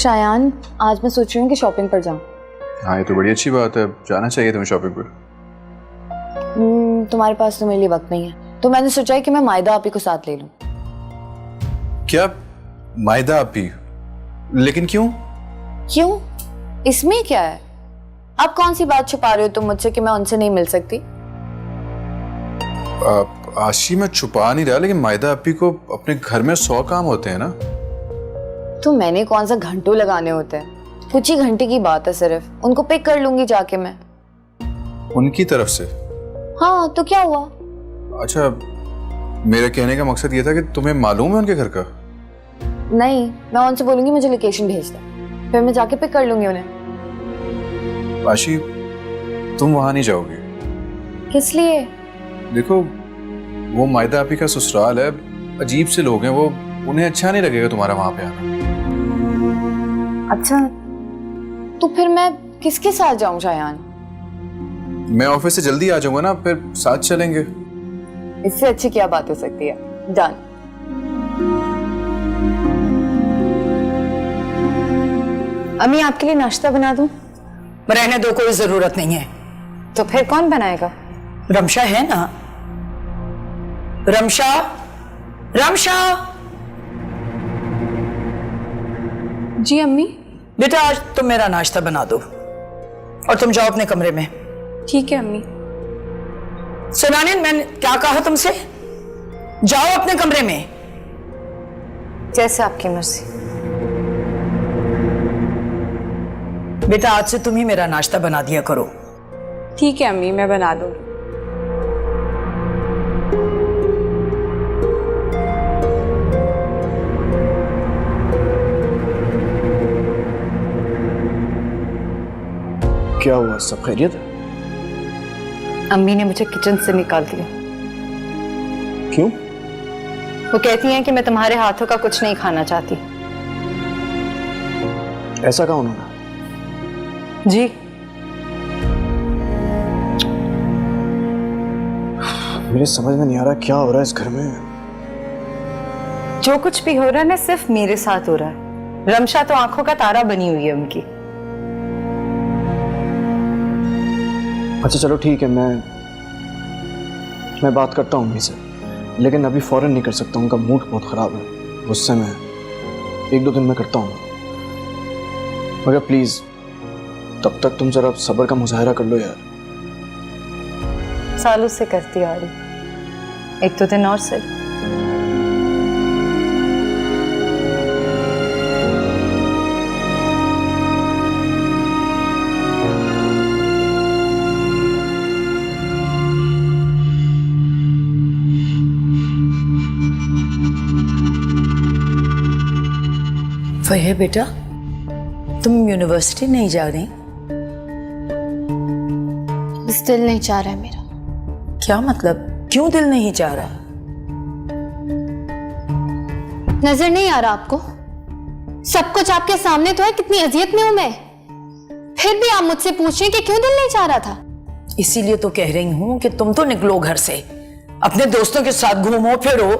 शायान, आज मैं सोच रही हूँ कि शॉपिंग पर जाऊँ। हाँ, ये तो बड़ी अच्छी बात है, जाना चाहिए तुम्हें शॉपिंग पर। तुम्हारे पास तो मेरे लिए वक्त नहीं है, तो मैंने सोचा है कि मैं मायदा आपी को साथ ले लूँ। क्या? मायदा आपी? लेकिन क्यों? क्यों? इसमें क्या है? आप कौन सी बात छुपा रहे हो तुम मुझसे कि मैं उनसे नहीं मिल सकती? आशी, मैं छुपा नहीं रहा, लेकिन मायदा आपी को अपने घर में 100 काम होते हैं ना। तो मैंने कौन सा घंटों लगाने होते हैं? कुछ ही घंटे की बात है सिर्फ, उनको पिक कर लूंगी जाके मैं। उनकी तरफ से? हाँ, तो क्या हुआ? अच्छा, मेरे कहने का मकसद ये था कि तुम्हें मालूम है उनके घर का? नहीं, मैं उनसे बोलूंगी मुझे लोकेशन भेज दे, फिर मैं जाके पिक कर लूंगी उन्हें। आशी, तुम वहां नहीं जाओगी। किस लिए? देखो, वो मायदा आपी का ससुराल है, अजीब से लोग हैं वो, उन्हें अच्छा नहीं लगेगा तुम्हारा वहां पे आना। अच्छा, तो फिर मैं किसके साथ जाऊं शायान? मैं ऑफिस से जल्दी आ जाऊंगा ना, फिर साथ चलेंगे। इससे अच्छी क्या बात हो सकती है? डन। अम्मी, आपके लिए नाश्ता बना दूं? रहने दो, कोई जरूरत नहीं है। तो फिर कौन बनाएगा? रमशा है ना। रमशा, रमशा। जी अम्मी। बेटा, आज तुम मेरा नाश्ता बना दो और तुम जाओ अपने कमरे में। ठीक है अम्मी। सुनाने, मैंने क्या कहा तुमसे? जाओ अपने कमरे में। जैसे आपकी मर्जी। बेटा, आज से तुम ही मेरा नाश्ता बना दिया करो। ठीक है अम्मी, मैं बना दूंगी। क्या हुआ, सब खैरियत है? अम्मी ने मुझे किचन से निकाल दिया। क्यों? वो कहती हैं कि मैं तुम्हारे हाथों का कुछ नहीं खाना चाहती। ऐसा कहा उन्होंने? जी। मेरे समझ में नहीं आ रहा क्या हो रहा है इस घर में। जो कुछ भी हो रहा है ना, सिर्फ मेरे साथ हो रहा है। रमशा तो आंखों का तारा बनी हुई है उनकी। अच्छा चलो ठीक है, मैं बात करता हूँ उन्हीं से, लेकिन अभी फौरन नहीं कर सकता, उनका मूड बहुत ख़राब है, गुस्से में है। 1-2 दिन में करता हूँ, मगर प्लीज़ तब तक तुम जरा सब्र का मुजाहरा कर लो यार। सालों से करती आ रही, 1-2 दिन और सही। वही बेटा, तुम यूनिवर्सिटी नहीं जा रही? दिल नहीं चाह रहा है मेरा। क्या मतलब? क्यों दिल नहीं चाह रहा? नजर नहीं आ रहा आपको? सब कुछ आपके सामने तो है, कितनी अजियत में हूं मैं, फिर भी आप मुझसे पूछ रहे हैं कि क्यों दिल नहीं चाह रहा था। इसीलिए तो कह रही हूं कि तुम तो निकलो घर से, अपने दोस्तों के साथ घूमो फिरो।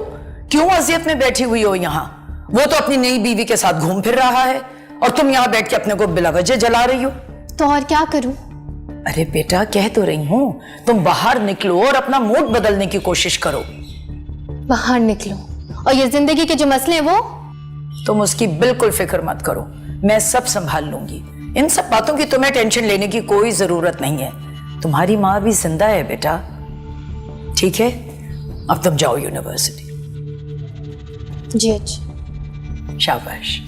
क्यों अजियत में बैठी हुई हो यहाँ? वो तो अपनी नई बीवी के साथ घूम फिर रहा है और तुम यहाँ बैठ के अपने को बिला वजह जला रही हो। तो और क्या करूं? अरे बेटा, कह तो रही हूं, तुम बाहर निकलो और अपना मूड बदलने की कोशिश करो। बाहर निकलो और ये जिंदगी के जो मसले हैं वो? तुम उसकी बिल्कुल फिक्र मत करो, मैं सब संभाल लूंगी। इन सब बातों की तुम्हें टेंशन लेने की कोई जरूरत नहीं है। तुम्हारी माँ भी जिंदा है बेटा। ठीक है, अब तुम जाओ यूनिवर्सिटी। जी अच्छा। शाबाश।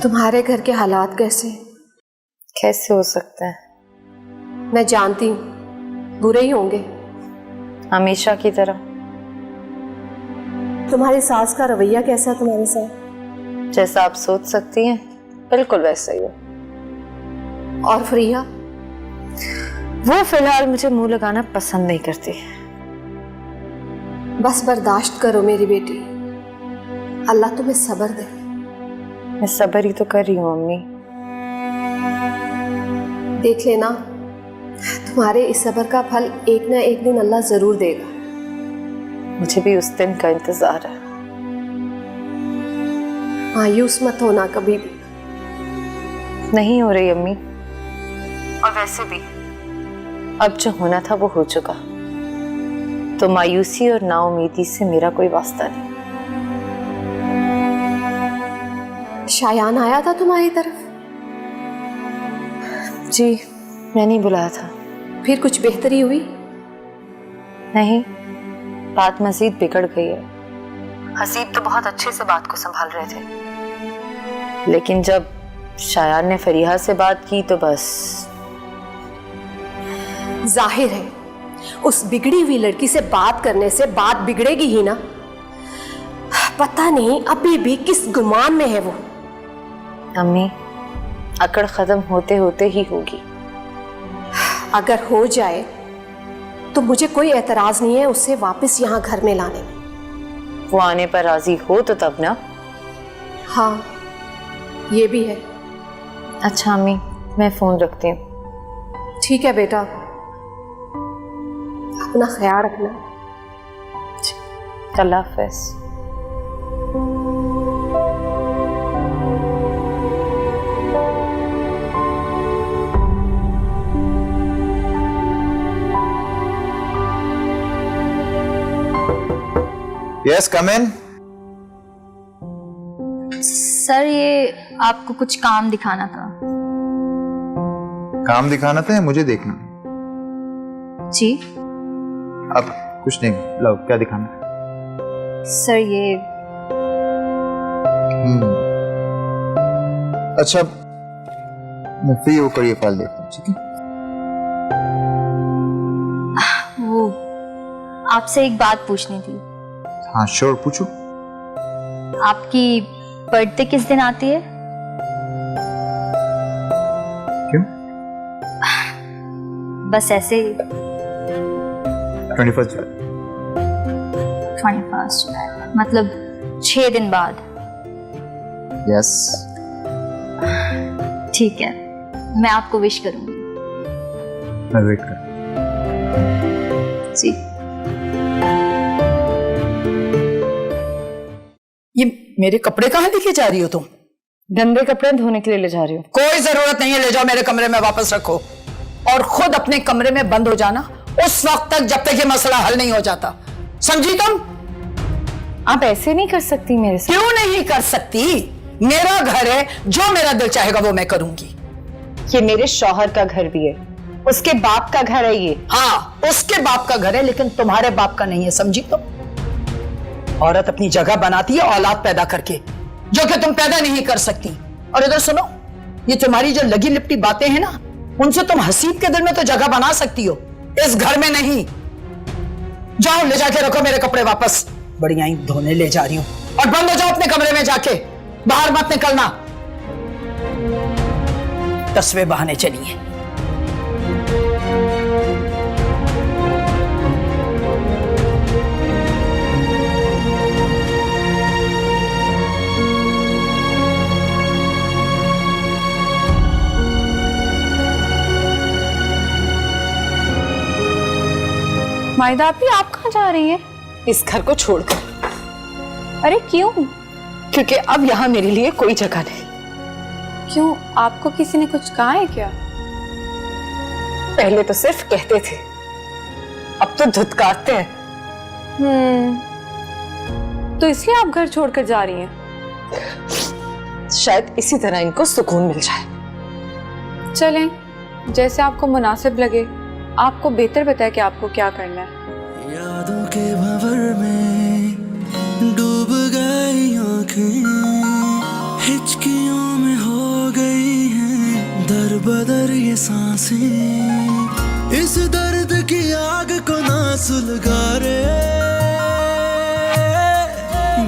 तुम्हारे घर के हालात कैसे? कैसे हो सकता है? मैं जानती हूँ बुरे ही होंगे, हमेशा की तरह। तुम्हारी सास का रवैया कैसा है तुम्हारे साथ? जैसा आप सोच सकती हैं, बिल्कुल वैसा ही है। और फरीहा? वो फिलहाल मुझे मुंह लगाना पसंद नहीं करती। बस बर्दाश्त करो मेरी बेटी, अल्लाह तुम्हें सब्र दे। मैं सब्र ही तो कर रही हूँ अम्मी। देख लेना, तुम्हारे इस सब्र का फल एक ना एक दिन अल्लाह जरूर देगा। मुझे भी उस दिन का इंतजार है। मायूस मत होना कभी भी। नहीं हो रही अम्मी, और वैसे भी अब जो होना था वो हो चुका, तो मायूसी और नाउमीदी से मेरा कोई वास्ता नहीं। शायान आया था तुम्हारी तरफ? जी, मैंने ही बुलाया था। फिर कुछ बेहतरी हुई? नहीं, बात मजीद बिगड़ गई है। हसीब तो बहुत अच्छे से बात को संभाल रहे थे, लेकिन जब शायान ने फरीहा से बात की तो बस। जाहिर है उस बिगड़ी हुई लड़की से बात करने से बात बिगड़ेगी ही ना। पता नहीं अभी भी किस गुमान में है वो। अम्मी, अकड़ खत्म होते होते ही होगी। अगर हो जाए तो मुझे कोई एतराज नहीं है उसे वापस यहाँ घर में लाने में। वो आने पर राजी हो तो तब ना। हाँ, ये भी है। अच्छा अम्मी, मैं फोन रखती हूँ। ठीक है बेटा, अपना ख्याल रखना। अल्लाह हाफ़िज़। यस, कम इन। सर, ये आपको कुछ काम दिखाना था। काम दिखाना था या मुझे देखना? जी अब कुछ नहीं, लो क्या दिखाना है? सर, ये अच्छा, मैं फ्री होकर ये फाइल देखता हूँ, ठीक है? वो आपसे एक बात पूछनी थी। हाँ श्योर, पूछो। आपकी बर्थडे किस दिन आती है? क्यों? बस ऐसे ही। 21 जुलाई। 21 जुलाई मतलब 6 दिन बाद। यस। ठीक है, मैं आपको विश करूंगी। मैं वेट कर। जी। ये मेरे कपड़े कहाँ लेके जा रही हो तुम? गंदे कपड़े धोने के लिए ले जा रही हूँ। कोई जरूरत नहीं है, ले जाओ मेरे कमरे में वापस रखो, और खुद अपने कमरे में बंद हो जाना उस वक्त तक जब तक ये मसला हल नहीं हो जाता, समझी तुम? आप ऐसे नहीं कर सकती मेरे साथ। क्यों नहीं कर सकती? मेरा घर है, जो मेरा दिल चाहेगा वो मैं करूंगी। ये मेरे शौहर का घर भी है, उसके बाप का घर है ये। हाँ, उसके बाप का घर है, लेकिन तुम्हारे बाप का नहीं है, समझी तुम? औरत अपनी जगह बनाती है औलाद पैदा करके, जो कि तुम पैदा नहीं कर सकती। और इधर सुनो, ये तुम्हारी जो लगी लिपटी बातें हैं ना, उनसे तुम हसीब के दिल में तो जगह बना सकती हो, इस घर में नहीं। जाओ, ले जाके रखो मेरे कपड़े वापस। बढ़िया ही धोने ले जा रही हूं, और बंद हो जाओ अपने कमरे में जाके, बाहर मत निकलना। तस्वे बहाने चलिए। मायदा आपी, आप कहाँ जा रही हैं? इस घर को छोड़कर। अरे क्यों? क्योंकि अब यहाँ मेरे लिए कोई जगह नहीं। क्यों, आपको किसी ने कुछ कहा है क्या? पहले तो सिर्फ कहते थे, अब तो धुतकारते हैं। तो इसलिए आप घर छोड़कर जा रही हैं? शायद इसी तरह इनको सुकून मिल जाए। चलें, जैसे आपको मुनासिब लगे। आपको बेहतर बताए कि आपको क्या करना है। यादों के भंवर में डूब गई आंखें, हिचकियों में हो गई हैं दर बदर ये सांसें, इस दर्द की आग को ना सुलगा रे,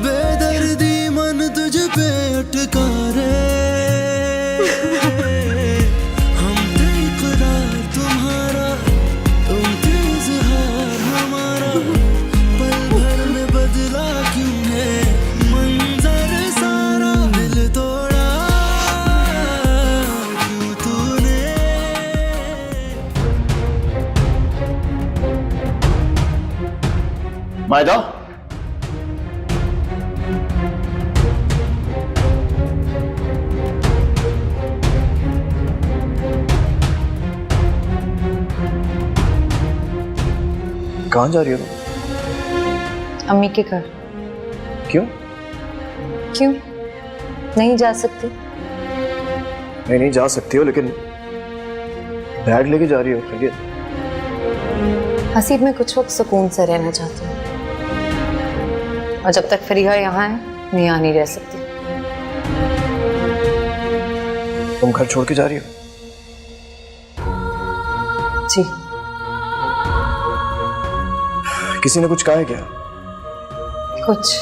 बेदर्दी मन तुझ पे अटका रे, हम थे इकरार तुम्हारा, तुम थे इज़हार हमारा, पल भर में बदला क्यों है मंजर सारा, दिल तोड़ा क्यों तूने। मायदा, कहाँ जा रही हो तुम? अम्मी के घर। क्यों? क्यों नहीं जा सकती? नहीं जा सकती हो, लेकिन बैग लेके जा रही हो, खैरियत? हसीब, मैं कुछ वक्त सुकून से रहना चाहती हूँ, और जब तक फरीहा यहाँ है मैं यहाँ नहीं रह सकती। तुम घर छोड़ के जा रही हो? जी। किसी ने कुछ कहा है क्या? कुछ।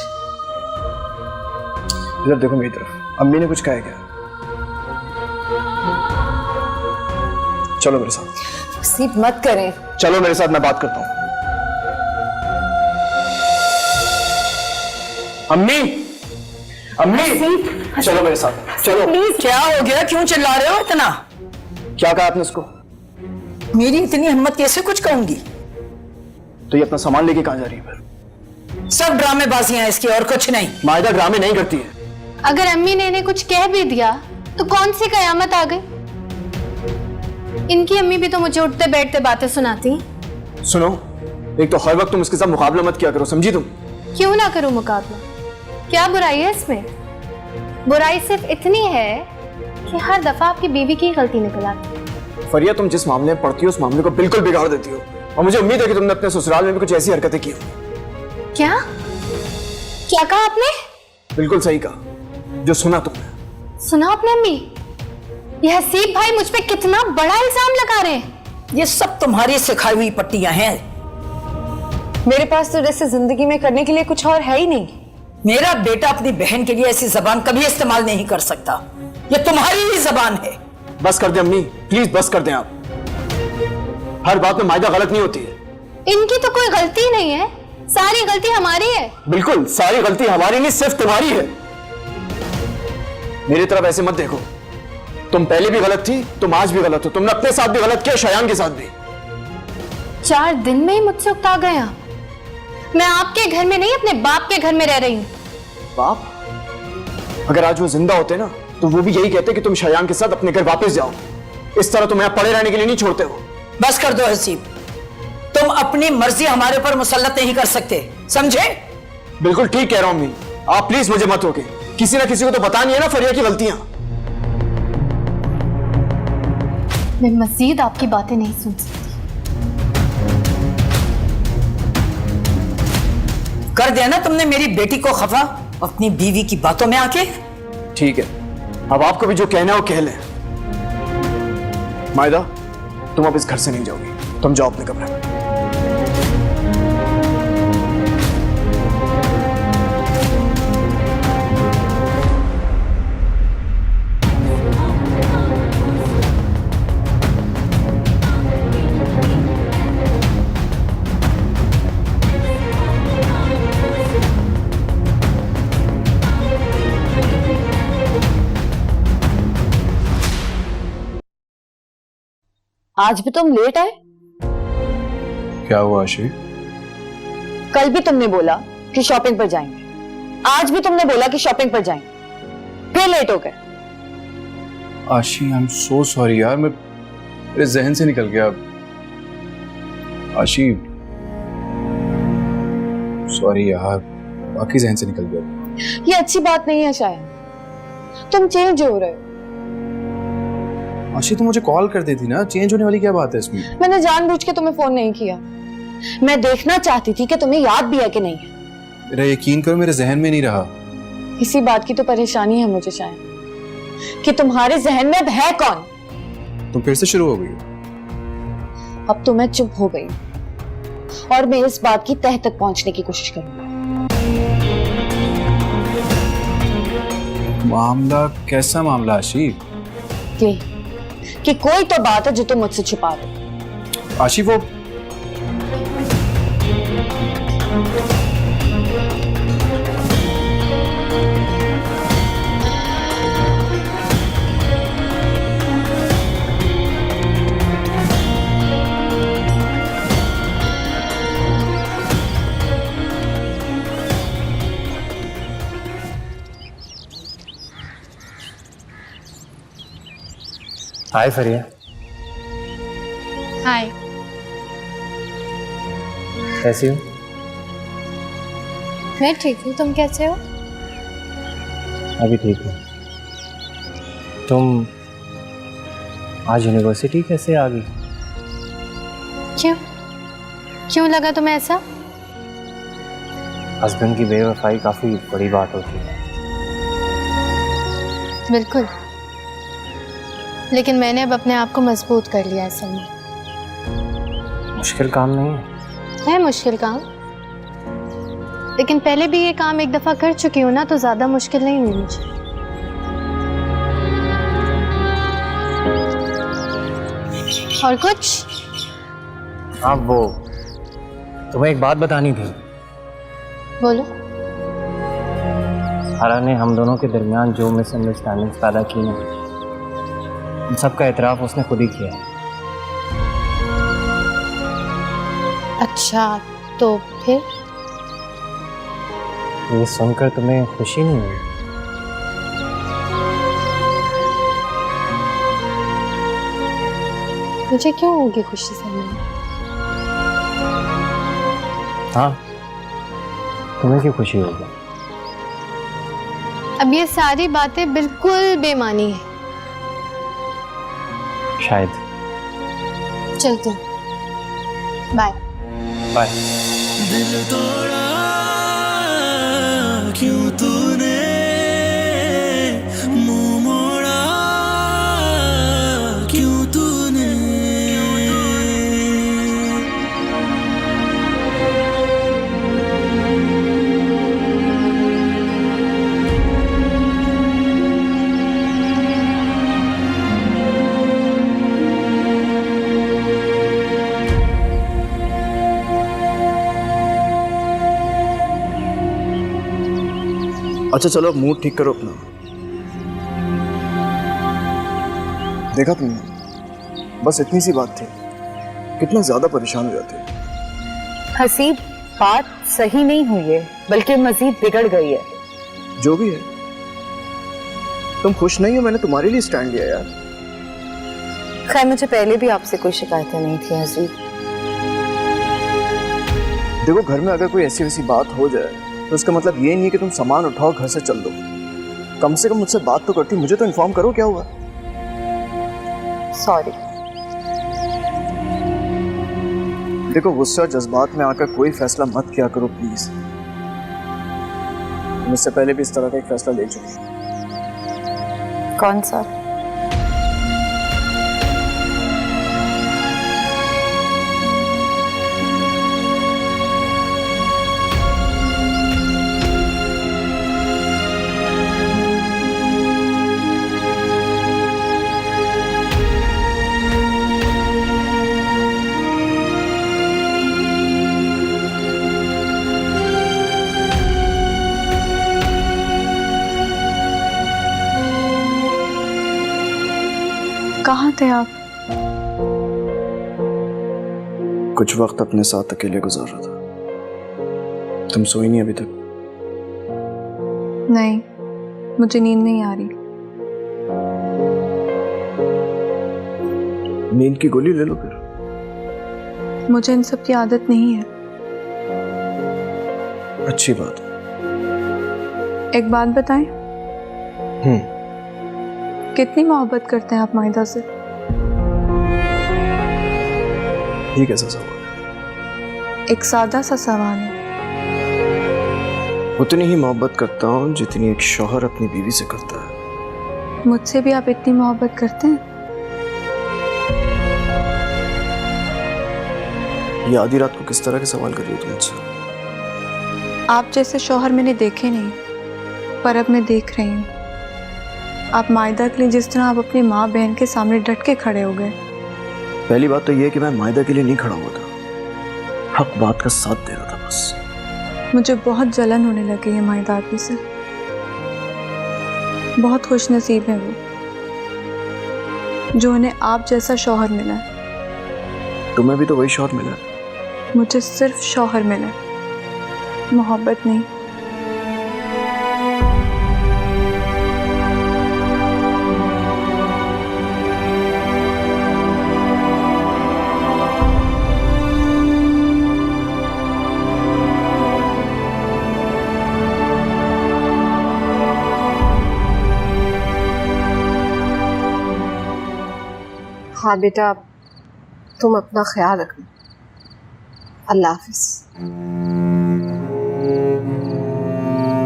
इधर देखो मेरी तरफ, अम्मी ने कुछ कहा है क्या? चलो मेरे साथ। हसीब मत करें। चलो मेरे साथ, मैं बात करता हूँ। अम्मी, अम्मी, चलो मेरे साथ, चलो। क्या हो गया, क्यों चिल्ला रहे हो इतना? क्या कहा आपने उसको? मेरी इतनी हिम्मत कैसे कुछ कहूंगी? तो ये अपना सामान लेके कहाँ जा रही है फिर? सब ड्रामेबाजियां हैं इसकी, और कुछ नहीं। मायदा ड्रामे नहीं करती है। अगर अम्मी ने इन्हें कुछ कह भी दिया तो कौन सी कयामत आ गई? इनकी अम्मी भी तो मुझे उठते बैठते बातें सुनाती। सुनो, एक तो हर वक्त तुम इसके साथ मुकाबला मत किया करो, समझी तुम? क्यों ना करूं मुकाबला? क्या बुराई है इसमें? बुराई सिर्फ इतनी है कि हर दफा आपकी बीवी की गलती निकल आती है। फरिया, तुम जिस मामले में पड़ती हो उस मामले को बिल्कुल बिगाड़ देती हो, और मुझे उम्मीद है कि तुमने अपने ससुराल में भी कुछ ऐसी हरकतें की हो। क्या क्या कहा आपने? बिल्कुल सही कहा, जो सुना तुमने। सुना आपने अम्मी? ये हसीब भाई मुझ पे कितना बड़ा इल्जाम लगा रहे हैं। ये सब तुम्हारी सिखाई हुई पट्टियां हैं। मेरे पास तो जैसे जिंदगी में करने के लिए कुछ और है ही नहीं। मेरा बेटा अपनी बहन के लिए ऐसी जबान कभी इस्तेमाल नहीं कर सकता। ये तुम्हारी ही जबान है। बस कर दे अम्मी, प्लीज बस कर दें आप। हर बात में मायदा गलत नहीं होती है। इनकी तो कोई गलती नहीं है, सारी गलती हमारी है। बिल्कुल, सारी गलती हमारी नहीं, सिर्फ तुम्हारी है। मेरी तरफ ऐसे मत देखो, तुम पहले भी गलत थी, तुम आज भी गलत हो। तुमने अपने साथ भी गलत किया, शयान के साथ भी। 4 दिन में ही मुझसे उकता गए आप। मैं आपके घर में नहीं, अपने बाप के घर में रह रही हूँ। बाप? अगर आज वो जिंदा होते ना तो वो भी यही कहते कि तुम शयान के साथ अपने घर वापस जाओ। इस तरह तुम यहाँ पड़े रहने के लिए नहीं छोड़ते हो। बस कर दो हसीब, तुम अपनी मर्जी हमारे ऊपर मुसल्लत नहीं कर सकते, समझे? बिल्कुल ठीक कह रहा हूं अम्मी, आप प्लीज मुझे मत रोके। किसी ना किसी को तो बतानी है ना फरिया की गलतियां। मैं मजीद आपकी बातें नहीं सुन सकती। कर दिया ना तुमने मेरी बेटी को खफा अपनी बीवी की बातों में आके। ठीक है, अब आपको भी जो कहना है वो कह लें। मायदा, तुम अब इस घर से नहीं जाओगी, तुम जाओ अपने कमरे में। आज भी तुम लेट आए? क्या हुआ आशी? कल भी तुमने बोला कि शॉपिंग पर जाएंगे, आज भी तुमने बोला कि शॉपिंग पर जाएंगे, फिर लेट हो गए। आशी, आई एम सो सॉरी यार, मेरे जहन से निकल गया। आशी सॉरी यार, बाकी जहन से निकल गया। ये अच्छी बात नहीं है शायद, तुम चेंज हो रहे हो। आशी, तुम मुझे कॉल कर देती ना, चेंज होने वाली क्या बात है इसमें? मैंने जानबूझ के तुम्हें फोन नहीं किया, मैं देखना चाहती थी कि तुम्हें याद भी है कि नहीं है। मेरा यकीन करो, मेरे जहन में नहीं रहा। इसी बात की तो परेशानी है मुझे शायद, कि तुम्हारे जहन में अब है कौन। तुम फिर से शुरू हो गई। अब तो मैं चुप हो गई और मैं इस बात की तह तक पहुंचने की कोशिश करूंगी। मामला कैसा मामला आशी? कि कोई तो बात है जो तुम मुझसे छुपा दो। आशी, वो हाय फरिया। हाय। कैसी हो? मैं ठीक हूँ, तुम कैसे हो? अभी ठीक हूँ। तुम आज यूनिवर्सिटी कैसे आ गई? क्यों क्यों लगा तुम्हें ऐसा? हस्बैंड की बेवफाई काफ़ी बड़ी बात होती है। बिल्कुल, लेकिन मैंने अब अपने आप को मजबूत कर लिया असल में। मुश्किल काम नहीं है मुश्किल काम, लेकिन पहले भी ये काम एक दफा कर चुकी हूँ ना, तो ज्यादा मुश्किल नहीं हुई मुझे। और कुछ? हाँ, वो तुम्हें एक बात बतानी थी। बोलो। हारा ने हम दोनों के दरमियान जो मिसअंडरस्टैंडिंग्स पैदा की ना, उन सब का एतराफ़ उसने खुद ही किया है। अच्छा, तो फिर? ये सुनकर तुम्हें खुशी नहीं हुई? मुझे क्यों होगी खुशी से? हाँ, तुम्हें क्यों खुशी होगी? अब ये सारी बातें बिल्कुल बेमानी है। शायद। चलते हैं, बाय बाय। दिल तोड़ा क्यों तूने, मुंह मोड़ा क्यों तूने। अच्छा चलो, अब मूड ठीक करो अपना। देखा तुमने, बस इतनी सी बात थी, कितना ज्यादा परेशान हो जाते। हसीब, बात सही नहीं हुई है, बल्कि मजीद बिगड़ गई है। जो भी है, तुम खुश नहीं हो, मैंने तुम्हारे लिए स्टैंड लिया यार। खैर, मुझे पहले भी आपसे कोई शिकायतें नहीं थी हसीब। देखो, घर में अगर कोई ऐसी वैसी बात हो जाए तो इसका मतलब ये नहीं है कि तुम सामान उठाओ घर से चल दो। कम से कम मुझसे बात तो करती, मुझे तो इन्फॉर्म करो क्या हुआ। सॉरी। देखो, गुस्सा जज्बात में आकर कोई फैसला मत किया करो प्लीज। मुझसे पहले भी इस तरह का एक फैसला ले चुकी। कौन सा? कहाँ थे आप? कुछ वक्त अपने साथ अकेले गुजार रहा था। तुम सोई नहीं अभी तक? नहीं, मुझे नींद नहीं आ रही। नींद की गोली ले लो फिर। मुझे इन सब की आदत नहीं है। अच्छी बात। एक बात बताएं, कितनी मोहब्बत करते हैं आप माहिदा से? ये कैसा सवाल है? एक सादा सा सवाल है। उतनी ही मोहब्बत करता हूँ जितनी एक शौहर अपनी बीवी से करता है। मुझसे भी आप इतनी मोहब्बत करते हैं? ये आधी रात को किस तरह के सवाल कर रही हो तुम मुझसे? आप जैसे शौहर मैंने देखे नहीं, पर अब मैं देख रही हूँ। आप मायदा के लिए जिस तरह आप अपनी माँ बहन के सामने डट के खड़े हो गए। पहली बात तो ये है कि मैं मायदा के लिए नहीं खड़ा हुआ था, हक बात का साथ दे रहा था बस। मुझे बहुत जलन होने लगी है मायदा आपी से। बहुत खुश नसीब है वो जो उन्हें आप जैसा शौहर मिला है। तुम्हें भी तो वही शौहर मिला है। मुझे सिर्फ शौहर मिला है, मोहब्बत नहीं। हाँ बेटा, तुम अपना ख्याल रखना। अल्लाह हाफिज।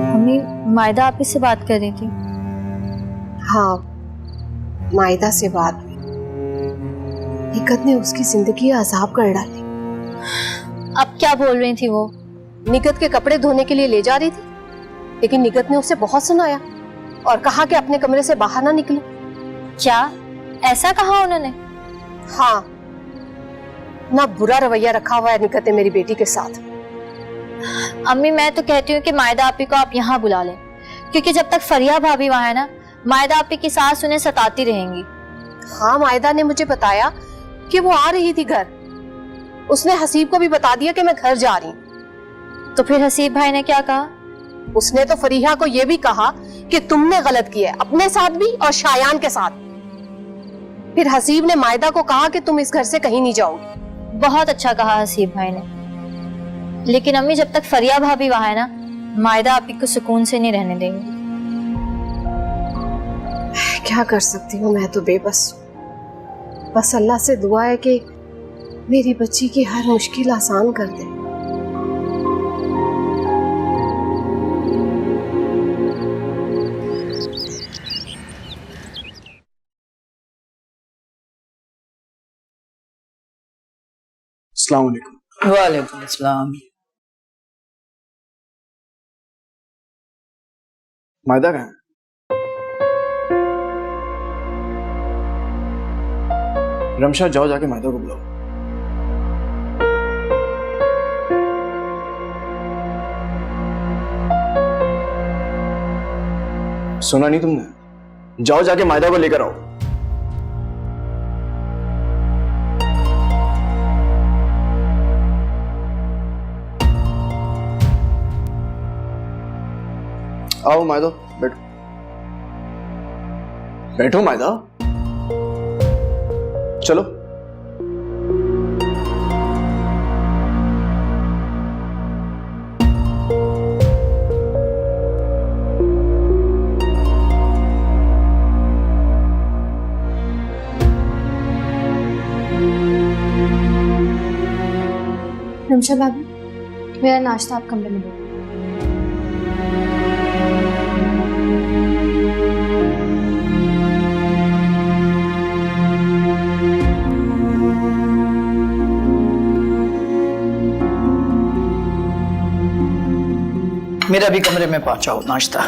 मम्मी, मायदा आप ही से बात कर रही थी? हाँ, मायदा से बात हुई। निकत ने उसकी जिंदगी अजाब कर डाली। अब क्या बोल रही थी वो? निकत के कपड़े धोने के लिए ले जा रही थी, लेकिन निकत ने उसे बहुत सुनाया और कहा कि अपने कमरे से बाहर ना निकले। क्या ऐसा कहा उन्होंने? हाँ, ना बुरा रवैया रखा हुआ है निकत ने मेरी बेटी के साथ। अम्मी, मैं तो कहती हूँ कि मायदा आपी को आप यहाँ बुला लें, क्योंकि जब तक फरिया भाभी वहाँ है ना, मायदा आपी की सास उन्हें सताती रहेंगी। हाँ, मायदा ने मुझे बताया कि वो आ रही थी घर। उसने हसीब को भी बता दिया कि मैं घर जा रही हूँ। तो फिर हसीब भाई ने क्या कहा? उसने तो फरीहा को यह भी कहा कि तुमने गलत किया, अपने साथ भी और शायान के साथ। फिर हसीब ने मायदा को कहा कि तुम इस घर से कहीं नहीं जाओगी। बहुत अच्छा कहा हसीब भाई ने, लेकिन अम्मी जब तक फरिया भाभी वहाँ है ना, मायदा आपी को सुकून से नहीं रहने देंगी। क्या कर सकती हूँ, मैं तो बेबस हूँ। बस अल्लाह से दुआ है कि मेरी बच्ची की हर मुश्किल आसान कर दे। अस्सलाम वालेकुम। वालेकुम अस्सलाम। मायदा कहाँ है? रमशा, जाओ जाके मायदा को बुलाओ। सुना नहीं तुमने? जाओ जाके मायदा को लेकर आओ। आओ मायदा, बैठो। बैठो मायदा, चलो। रमशा भाभी, मेरा नाश्ता आप कमरे में दो। मेरा भी कमरे में पहुंचाओ नाश्ता।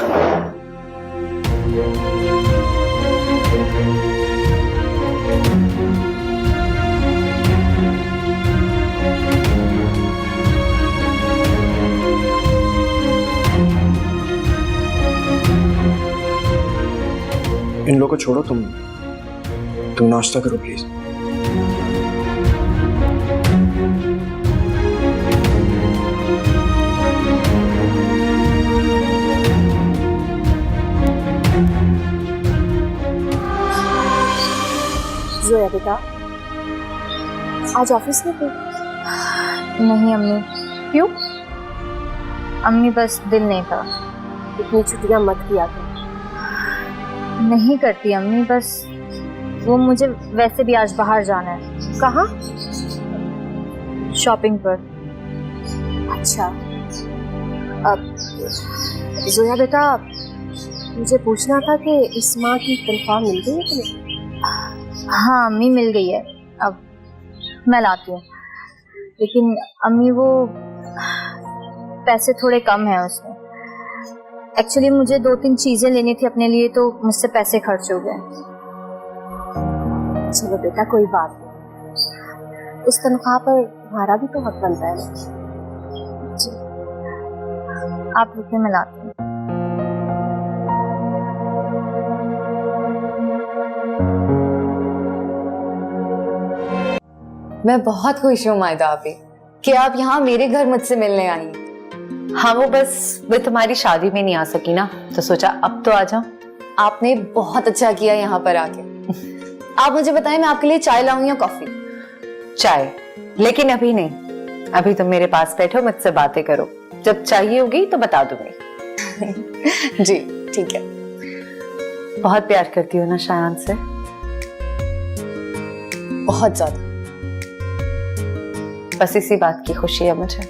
इन लोगों को छोड़ो, तुम नाश्ता करो प्लीज। जोया बेटा, आज ऑफिस में थे? नहीं अम्मी। क्यों? अम्मी बस दिल नहीं था। इतनी छुट्टियां मत किया कर। नहीं करती अम्मी, बस वो मुझे वैसे भी आज बाहर जाना है। कहाँ? शॉपिंग पर। अच्छा, अब जोया बेटा, मुझे पूछना था कि इस माह की तनख्वाह मिल गई है तुम्हें? हाँ अम्मी, मिल गई है। अब मैं लाती हूँ, लेकिन अम्मी वो पैसे थोड़े कम हैं उसमें। एक्चुअली मुझे 2-3 चीजें लेनी थी अपने लिए, तो मुझसे पैसे खर्च हो गए। चलो बेटा, कोई बात नहीं। उस तनख्वाह पर तुम्हारा भी तो हक बनता है ना। जी, आप रुकिए, मैं लाती हूँ। मैं बहुत खुश हूँ मायदा आपी कि आप यहाँ मेरे घर मुझसे मिलने आई। हाँ, वो बस मैं तुम्हारी शादी में नहीं आ सकी ना, तो सोचा अब तो आ जाऊं। आपने बहुत अच्छा किया यहाँ पर आके। आप मुझे बताएं, मैं आपके लिए चाय लाऊं या कॉफी? चाय, लेकिन अभी नहीं। अभी तुम मेरे पास बैठो, मुझसे बातें करो। जब चाहिए होगी तो बता दूंगी। जी ठीक है। बहुत प्यार करती हो ना शायान से? बहुत ज्यादा। बस इसी बात की खुशी है मुझे।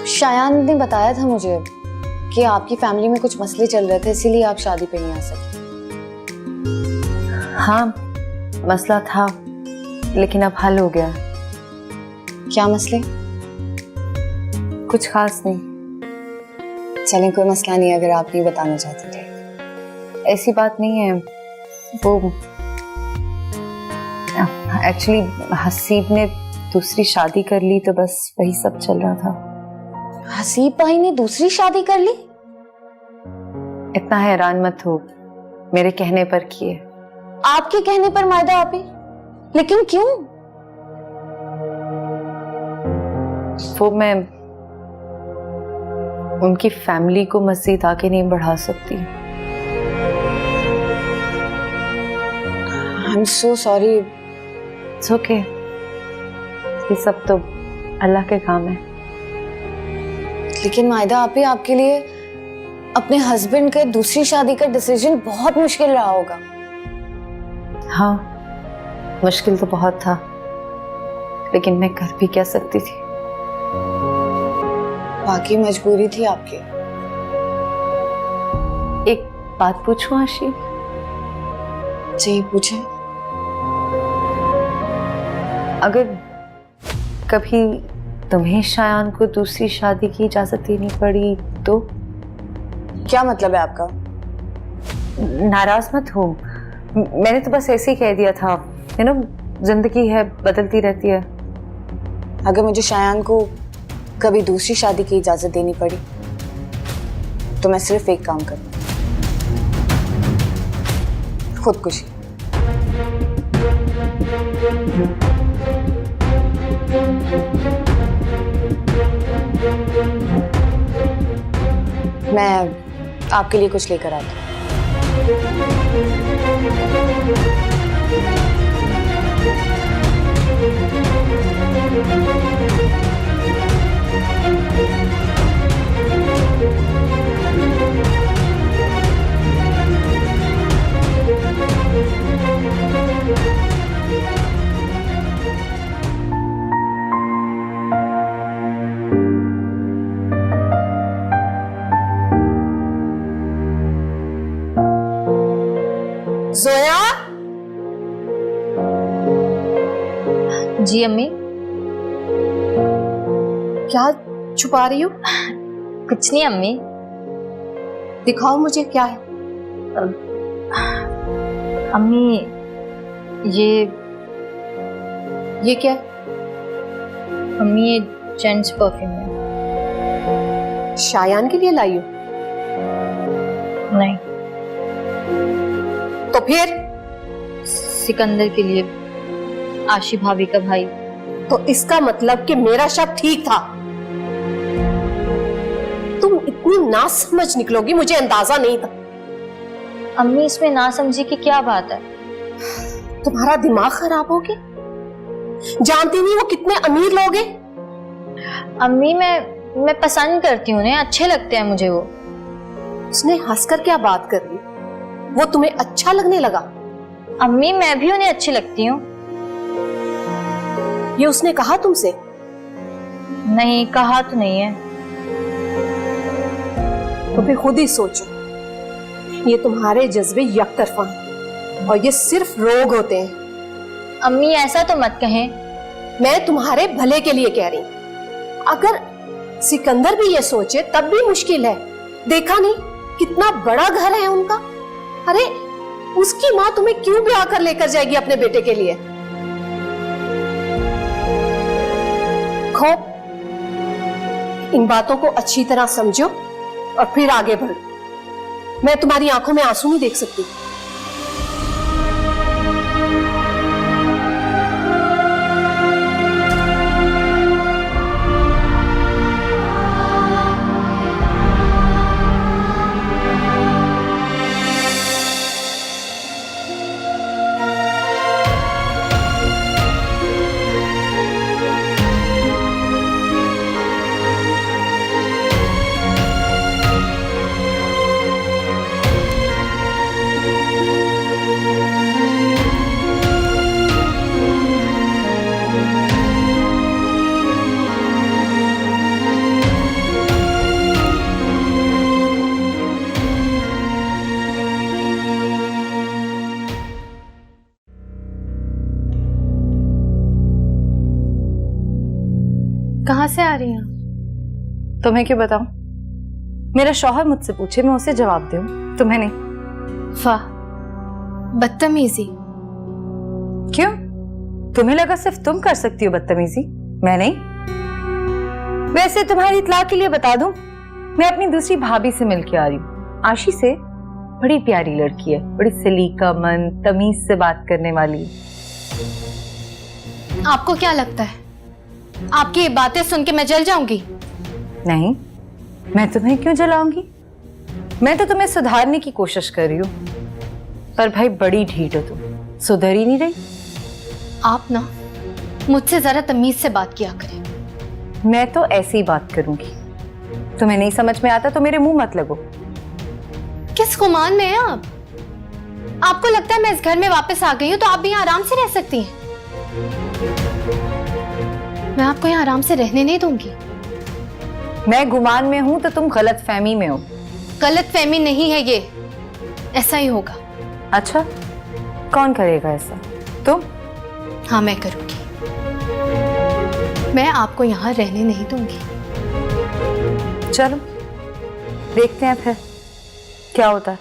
शायान ने बताया था मुझे कि आपकी फैमिली में कुछ मसले चल रहे थे, इसीलिए आप शादी पे नहीं आ सके। हाँ, मसला था, लेकिन अब हल हो गया। क्या मसले? कुछ खास नहीं। चलें, कोई मसला नहीं अगर आप नहीं बताना चाहते थे। ऐसी बात नहीं है, वो एक्चुअली हसीब ने दूसरी शादी कर ली, तो बस वही सब चल रहा था। हसीब भाई ने दूसरी शादी कर ली? इतना हैरान मत हो, मेरे कहने पर किए। आपके कहने पर मायदा आपी? लेकिन क्यों? वो मैं उनकी फैमिली को मजीद आगे नहीं बढ़ा सकती। I'm so sorry. It's okay. ये सब तो अल्लाह के काम है। लेकिन मायदा आपी, आपके लिए अपने हस्बैंड के दूसरी शादी का डिसीजन बहुत मुश्किल रहा होगा। हाँ, मुश्किल तो बहुत था, लेकिन मैं कर भी क्या सकती थी। बाकी मजबूरी थी आपकी। एक बात पूछूं आशी? जी पूछे। अगर कभी तुम्हें शायान को दूसरी शादी की इजाजत देनी पड़ी तो? क्या मतलब है आपका? नाराज मत हो, मैंने तो बस ऐसे ही कह दिया था। जिंदगी है, बदलती रहती है। अगर मुझे शायान को कभी दूसरी शादी की इजाजत देनी पड़ी तो मैं सिर्फ एक काम करूं, खुदकुशी। मैं आपके लिए कुछ लेकर आती हूँ। जोया। जी अम्मी। क्या छुपा रही हो? कुछ नहीं अम्मी। दिखाओ मुझे क्या है। अम्मी ये क्या है? अम्मी ये जेंट्स परफ्यूम है। शायान के लिए लाई हो? नहीं। तो फिर? सिकंदर के लिए, आशी भाभी का भाई। तो इसका मतलब कि मेरा शक ठीक था। तुम इतनी नासमझ निकलोगी मुझे अंदाजा नहीं था। अम्मी इसमें ना समझी कि क्या बात है? तुम्हारा दिमाग खराब हो गया? जानती नहीं वो कितने अमीर लोग हैं? अम्मी मैं पसंद करती हूँ, अच्छे लगते हैं मुझे वो। उसने हंसकर क्या बात कर ली? वो तुम्हें अच्छा लगने लगा? अम्मी मैं भी उन्हें अच्छी लगती हूँ। ये उसने कहा तुमसे? नहीं, कहा तो नहीं है। तो फिर खुद ही सोचो, ये तुम्हारे जज्बे यकतरफा हैं और ये सिर्फ रोग होते हैं। अम्मी ऐसा तो मत कहें। मैं तुम्हारे भले के लिए कह रही हूं। अगर सिकंदर भी ये सोचे तब भी मुश्किल है। देखा नहीं कितना बड़ा घर है उनका? अरे उसकी माँ तुम्हें क्यों ब्याह कर लेकर जाएगी अपने बेटे के लिए? खो, इन बातों को अच्छी तरह समझो और फिर आगे बढ़ो। मैं तुम्हारी आंखों में आंसू नहीं देख सकती। कहाँ से आ रही हैं? तुम्हें क्यों बताऊं? मेरा शौहर मुझसे पूछे, मैं उसे जवाब दूं, तुम्हें नहीं। वाह, बदतमीजी। क्यों? तुम्हें लगा सिर्फ तुम कर सकती हो बदतमीजी, मैं नहीं? वैसे तुम्हारी इत्तला के लिए बता दूं, मैं अपनी दूसरी भाभी से मिलके आ रही हूँ, आशी से। बड़ी प्यारी लड़की है, बड़ी सलीका मन, तमीज से बात करने वाली। आपको क्या लगता है आपकी ये बातें सुन के मैं जल जाऊंगी? नहीं, मैं तुम्हें क्यों जलाऊंगी? मैं तो तुम्हें सुधारने की कोशिश कर रही हूँ, पर भाई बड़ी ढीठ हो तुम, सुधर ही नहीं रही। आप ना मुझसे जरा तमीज से बात किया करें। मैं तो ऐसे ही बात करूंगी, तुम्हें नहीं समझ में आता तो मेरे मुंह मत लगो। किस गुमान में हैं आप? आपको लगता है मैं इस घर में वापस आ गई हूं तो आप भी यहाँ आराम से रह सकती हैं? मैं आपको यहाँ आराम से रहने नहीं दूंगी। मैं गुमान में हूं तो तुम गलत फहमी में हो। गलत फहमी नहीं है ये, ऐसा ही होगा। अच्छा, कौन करेगा ऐसा? तुम? हाँ, मैं करूंगी। मैं आपको यहाँ रहने नहीं दूंगी। चलो देखते हैं फिर क्या होता है।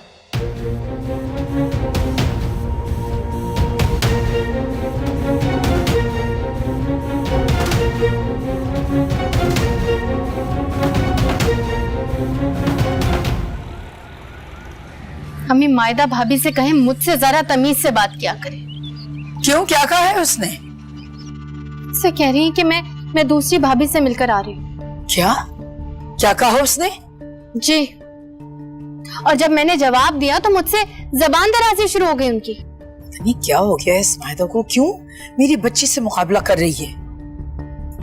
अम्मी, मायदा भाभी से कहें मुझसे जरा तमीज से बात किया करें। क्यों, क्या कहा है उसने? से कह रही है कि मैं दूसरी भाभी से मिलकर आ रही हूँ। क्या क्या कहा उसने? जी, और जब मैंने जवाब दिया तो मुझसे जबान दराजी शुरू हो गई उनकी। नहीं, क्या हो गया इस मायदा को? क्यों मेरी बच्ची से मुकाबला कर रही है?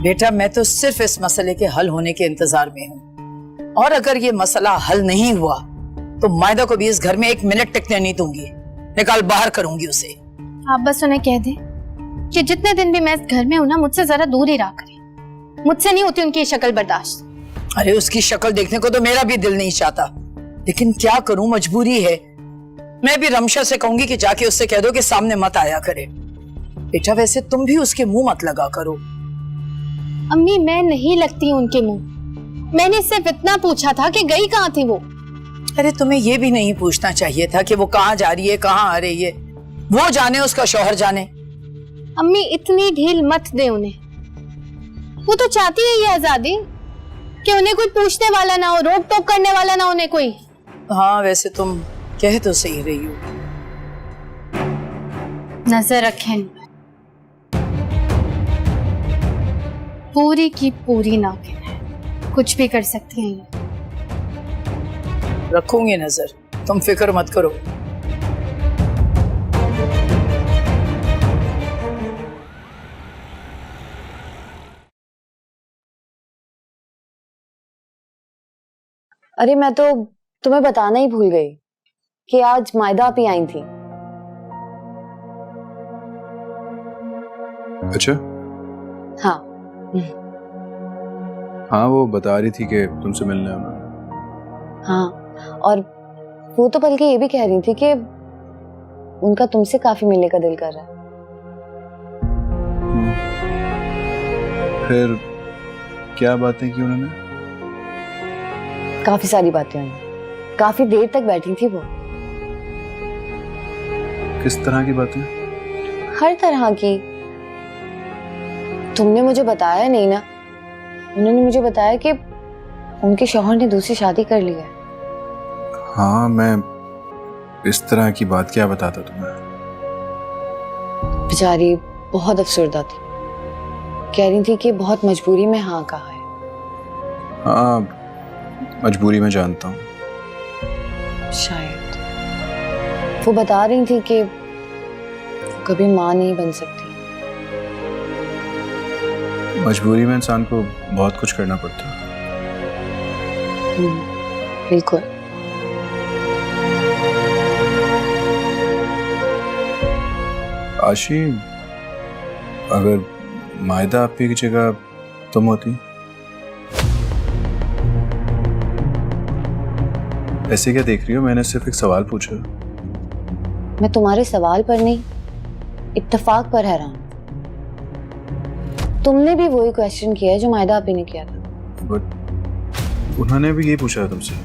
बेटा, मैं तो सिर्फ इस मसले के हल होने के इंतजार में हूँ, और अगर ये मसला हल नहीं हुआ तो मायदा को भी इस घर में एक मिनट टिकने नहीं दूंगी, निकाल बाहर करूंगी उसे। आप बस उन्हें कह दें कि जितने दिन भी मैं इस घर में हूं ना, मुझसे जरा दूर ही रहा करें। मुझसे नहीं होती उनकी शक्ल बर्दाश्त। अरे, उसकी शक्ल देखने को तो मेरा भी दिल नहीं चाहता, लेकिन क्या करूं, मजबूरी है। मैं भी रमशा से कहूंगी कि जाके उससे कह दो कि सामने मत आया करे। बेटा, वैसे तुम भी उसके मुंह मत लगा करो। अम्मी, मैं नहीं लगती उनके मुंह। मैंने सिर्फ इतना पूछा था कि गई कहाँ थी वो। अरे, तुम्हें ये भी नहीं पूछना चाहिए था कि वो कहाँ जा रही है, कहाँ आ रही है। वो जाने, उसका शौहर जाने। अम्मी, इतनी ढील मत दे उन्हें। वो तो चाहती है ये आजादी कि उन्हें कोई पूछने वाला ना हो, रोक टोक करने वाला ना उन्हें कोई। हाँ, वैसे तुम कह तो सही रही हो। नजर रखें, पूरी की पूरी नागिन है, कुछ भी कर सकती हैं ये। रखूंगी नजर, तुम फिक्र मत करो। अरे, मैं तो तुम्हें बताना ही भूल गई कि आज मायदा आप ही आई थी। अच्छा? हाँ। हाँ, वो बता रही थी कि तुमसे मिलने आना। हाँ, और वो तो बल्कि ये भी कह रही थी कि उनका तुमसे काफी मिलने का दिल कर रहा है। फिर क्या बातें की उन्होंने? काफी सारी बातें हुई, काफी देर तक बैठी थी वो। किस तरह की बातें? हर तरह की। तुमने मुझे बताया नहीं ना, उन्होंने मुझे बताया कि उनके शौहर ने दूसरी शादी कर ली है। हाँ, मैं इस तरह की बात क्या बताता तुम्हें? बेचारी बहुत अफसरदा थी, कह रही थी कि बहुत मजबूरी में हाँ कहा है। हाँ, मजबूरी में जानता हूँ। शायद वो बता रही थी कि कभी माँ नहीं बन सकती। मजबूरी में इंसान को बहुत कुछ करना पड़ता है। बिल्कुल। आशी, अगर मायदा आपकी जगह तुम होती? ऐसे क्या देख रही हो? मैंने सिर्फ एक सवाल पूछा। मैं तुम्हारे सवाल पर नहीं, इत्तेफाक पर हैरान। तुमने भी वही क्वेश्चन किया है जो मायदा आपी ने किया था। बट उन्होंने भी यही पूछा है तुमसे।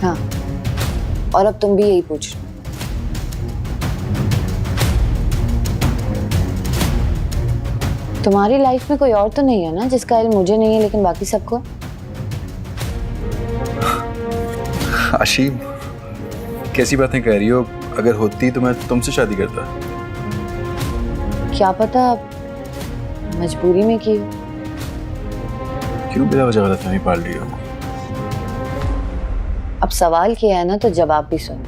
हाँ, और अब तुम भी यही पूछ रहे हो। तुम्हारी लाइफ में कोई और तो नहीं है ना जिसका इल्म मुझे नहीं है लेकिन बाकी सबको? आशीम, कैसी बातें कह रही हो? अगर होती तो मैं तुमसे शादी करता। क्या पता मजबूरी में की हो। क्यों बिना वजह गलतफहमी पाल रही हो? अब सवाल किया है ना तो जवाब भी सुन।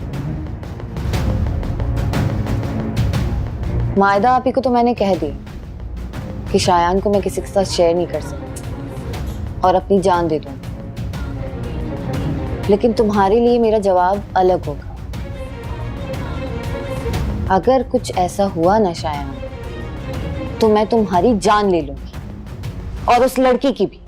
मायदा आपी को तो मैंने कह दिया कि शायान को मैं किसी के साथ शेयर नहीं कर सकती और अपनी जान दे दूंगी, लेकिन तुम्हारे लिए मेरा जवाब अलग होगा। अगर कुछ ऐसा हुआ ना शायान, तो मैं तुम्हारी जान ले लूंगी और उस लड़की की भी।